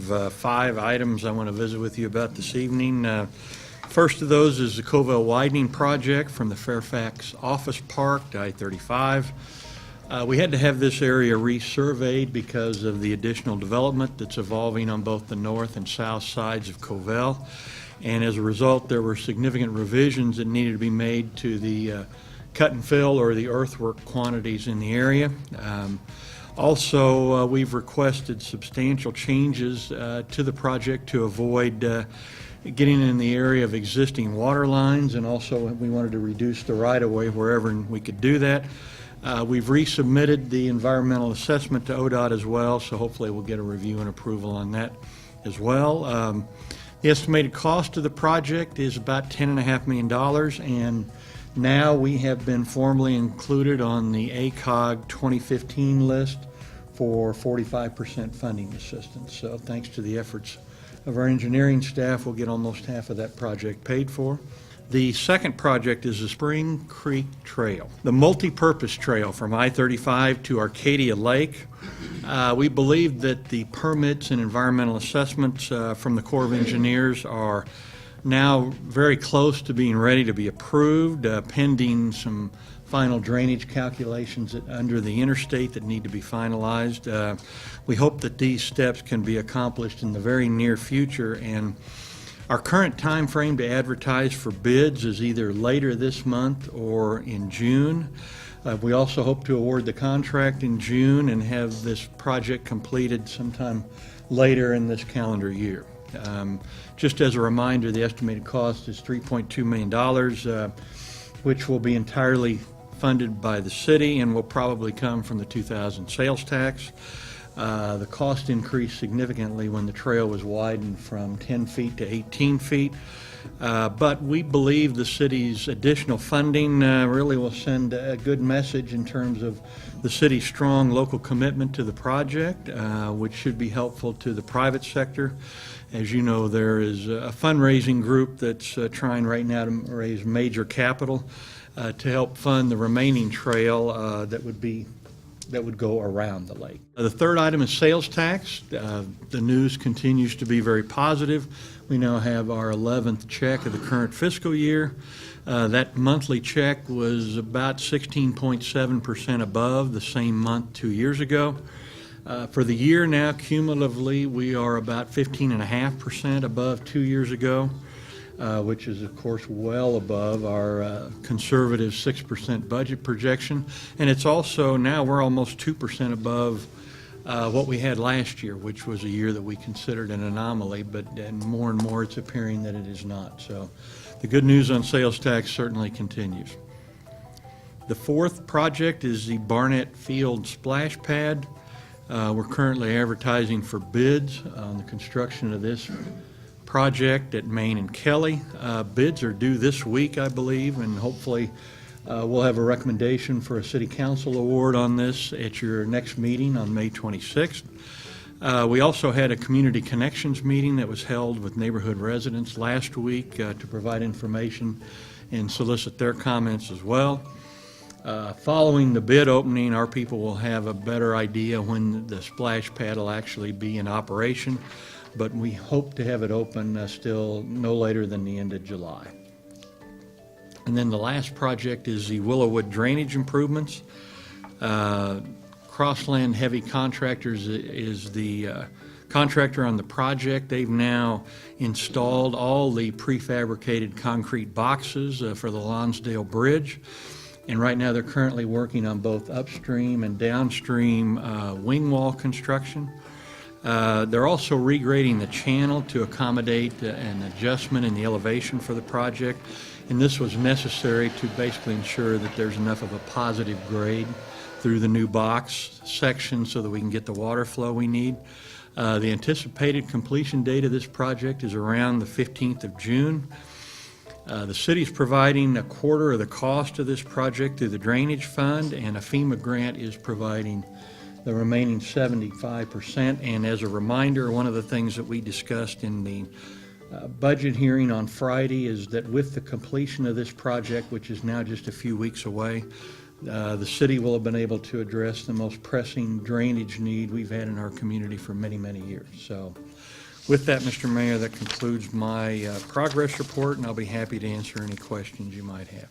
have 5 items I want to visit with you about this evening. First of those is the Covell Widening project from the Fairfax Office Park to I-35. We had to have this area resurveyed because of the additional development that's evolving on both the north and south sides of Covell. And as a result, there were significant revisions that needed to be made to the cut and fill or the earthwork quantities in the area. Also, we've requested substantial changes to the project to avoid getting in the area of existing water lines, and also we wanted to reduce the right-of-way wherever we could do that. We've resubmitted the environmental assessment to ODOT as well, so hopefully we'll get a review and approval on that as well. The estimated cost of the project is about $10.5 million, and now we have been formally included on the ACOG 2015 list for 45% funding assistance. So thanks to the efforts of our engineering staff, we'll get almost half of that project paid for. The second project is the Spring Creek Trail, the multi-purpose trail from I-35 to Arcadia Lake. We believe that the permits and environmental assessments from the Corps of Engineers are now very close to being ready to be approved, pending some final drainage calculations under the interstate that need to be finalized. We hope that these steps can be accomplished in the very near future, and our current time frame to advertise for bids is either later this month or in June. We also hope to award the contract in June and have this project completed sometime later in this calendar year. Just as a reminder, the estimated cost is $3.2 million, which will be entirely funded by the city and will probably come from the 2000 sales tax. The cost increased significantly when the trail was widened from 10 feet to 18 feet. But we believe the city's additional funding really will send a good message in terms of the city's strong local commitment to the project, which should be helpful to the private sector. As you know, there is a fundraising group that's trying right now to raise major capital to help fund the remaining trail that would go around the lake. The third item is sales tax. The news continues to be very positive. We now have our 11th check of the current fiscal year. That monthly check was about 16.7% above the same month 2 years ago. For the year now, cumulatively, we are about 15.5% above 2 years ago, which is, of course, well above our conservative 6% budget projection. And it's also, now we're almost 2% above what we had last year, which was a year that we considered an anomaly, and more it's appearing that it is not. So the good news on sales tax certainly continues. The fourth project is the Barnett Field Splash Pad. We're currently advertising for bids on the construction of this project at Main and Kelly. Bids are due this week, I believe, and hopefully we'll have a recommendation for a city council award on this at your next meeting on May 26th. We also had a community connections meeting that was held with neighborhood residents last week to provide information and solicit their comments as well. Following the bid opening, our people will have a better idea when the splash pad will actually be in operation, but we hope to have it open still no later than the end of July. And then the last project is the Willowood drainage improvements. Crossland Heavy Contractors is the contractor on the project. They've now installed all the prefabricated concrete boxes for the Lonsdale Bridge. And right now they're currently working on both upstream and downstream wing wall construction. They're also regrading the channel to accommodate an adjustment in the elevation for the project. And this was necessary to basically ensure that there's enough of a positive grade through the new box section so that we can get the water flow we need. The anticipated completion date of this project is around the 15th of June. The city's providing a quarter of the cost of this project through the drainage fund, and a FEMA grant is providing the remaining 75%. And as a reminder, one of the things that we discussed in the budget hearing on Friday is that with the completion of this project, which is now just a few weeks away, the city will have been able to address the most pressing drainage need we've had in our community for many, many years. So with that, Mr. Mayor, that concludes my progress report, and I'll be happy to answer any questions you might have.